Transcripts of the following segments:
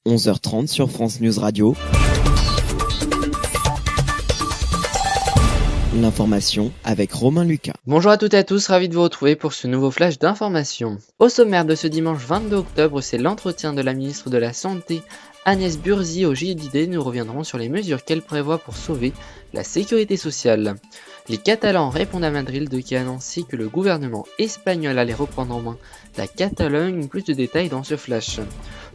11h30 sur France News Radio. L'information avec Romain Lucas. Bonjour à toutes et à tous, ravi de vous retrouver pour ce nouveau flash d'information. Au sommaire de ce dimanche 22 octobre, c'est l'entretien de la ministre de la Santé, Agnès Buzyn au JDD. Nous reviendrons sur les mesures qu'elle prévoit pour sauver la sécurité sociale. Les Catalans répondent à Madrid qui a annoncé que le gouvernement espagnol allait reprendre en main la Catalogne. Plus de détails dans ce flash.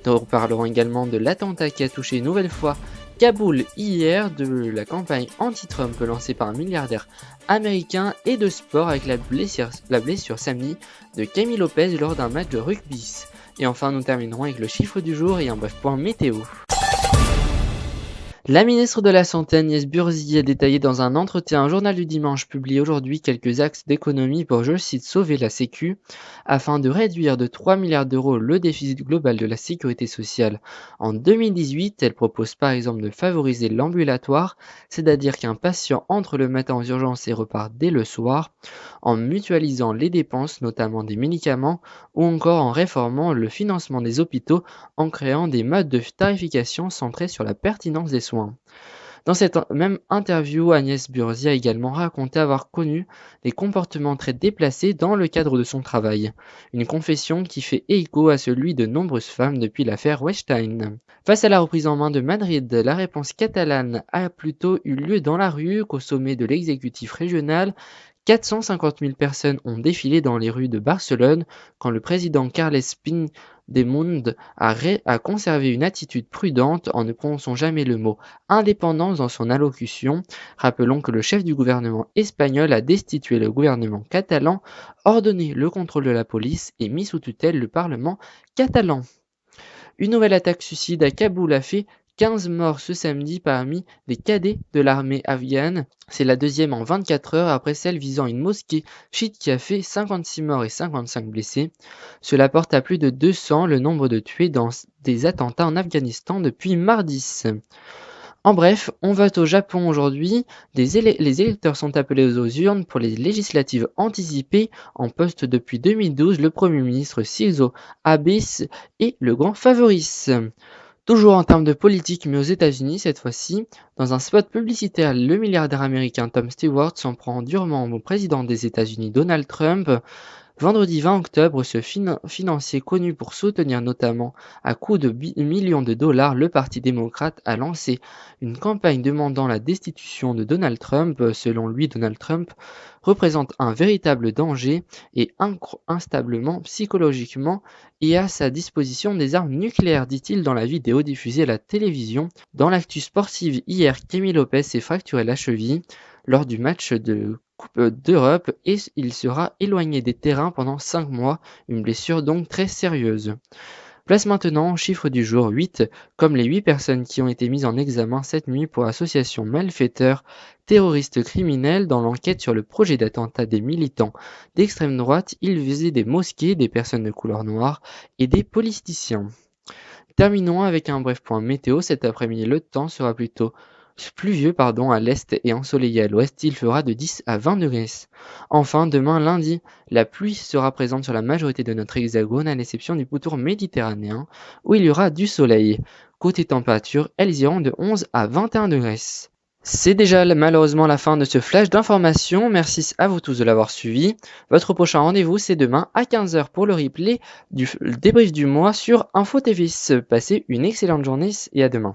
Nous reparlerons également de l'attentat qui a touché une nouvelle fois Kaboul hier, de la campagne anti-Trump lancée par un milliardaire américain et de sport avec la blessure samedi de Camille Lopez lors d'un match de rugby. Et enfin nous terminerons avec le chiffre du jour et un bref point météo. La ministre de la Santé Agnès Buzyn a détaillé dans un entretien au Journal du Dimanche publié aujourd'hui quelques axes d'économie pour, je cite, sauver la Sécu, afin de réduire de 3 milliards d'euros le déficit global de la sécurité sociale. En 2018, elle propose par exemple de favoriser l'ambulatoire, c'est-à-dire qu'un patient entre le matin aux urgences et repart dès le soir, en mutualisant les dépenses, notamment des médicaments, ou encore en réformant le financement des hôpitaux en créant des modes de tarification centrés sur la pertinence des soins. Dans cette même interview, Agnès Buzyn a également raconté avoir connu des comportements très déplacés dans le cadre de son travail. Une confession qui fait écho à celui de nombreuses femmes depuis l'affaire Weinstein. Face à la reprise en main de Madrid, la réponse catalane a plutôt eu lieu dans la rue qu'au sommet de l'exécutif régional. 450 000 personnes ont défilé dans les rues de Barcelone quand le président Carles Puigdemont a conservé une attitude prudente en ne prononçant jamais le mot indépendance dans son allocution. Rappelons que le chef du gouvernement espagnol a destitué le gouvernement catalan, ordonné le contrôle de la police et mis sous tutelle le parlement catalan. Une nouvelle attaque suicide à Kaboul a fait 15 morts ce samedi parmi les cadets de l'armée afghane. C'est la deuxième en 24 heures après celle visant une mosquée chiite qui a fait 56 morts et 55 blessés. Cela porte à plus de 200 le nombre de tués dans des attentats en Afghanistan depuis mardi. En bref, on vote au Japon aujourd'hui. Les électeurs sont appelés aux urnes pour les législatives anticipées. En poste depuis 2012, le Premier ministre Shinzo Abe est le grand favori. Toujours en termes de politique, mais aux États-Unis cette fois-ci, dans un spot publicitaire, le milliardaire américain Tom Stewart s'en prend durement au président des États-Unis Donald Trump. Vendredi 20 octobre, ce financier connu pour soutenir notamment à coups de millions de dollars le Parti démocrate a lancé une campagne demandant la destitution de Donald Trump. Selon lui, Donald Trump représente un véritable danger et instablement psychologiquement et à sa disposition des armes nucléaires, dit-il dans la vidéo diffusée à la télévision. Dans l'actu sportive hier, Camille Lopez s'est fracturé la cheville lors du match de Coupe d'Europe et il sera éloigné des terrains pendant 5 mois, une blessure donc très sérieuse. Place maintenant au chiffre du jour 8, comme les 8 personnes qui ont été mises en examen cette nuit pour association malfaiteur terroriste criminel dans l'enquête sur le projet d'attentat des militants d'extrême droite. Ils visaient des mosquées, des personnes de couleur noire et des politiciens. Terminons avec un bref point météo. Cet après-midi, le temps sera plutôt pluvieux à l'est et ensoleillé à l'ouest. Il fera de 10 à 20 degrés. Enfin, demain lundi, la pluie sera présente sur la majorité de notre hexagone à l'exception du pourtour méditerranéen où il y aura du soleil. Côté température, elles iront de 11 à 21 degrés. C'est déjà malheureusement la fin de ce flash d'information. Merci à vous tous de l'avoir suivi. Votre prochain rendez-vous c'est demain à 15h pour le replay du débrief du mois sur Info TV. Passez une excellente journée et à demain.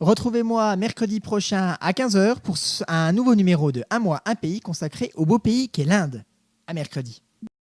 Retrouvez-moi mercredi prochain à 15h pour un nouveau numéro de Un mois, un pays consacré au beau pays qu'est l'Inde. À mercredi.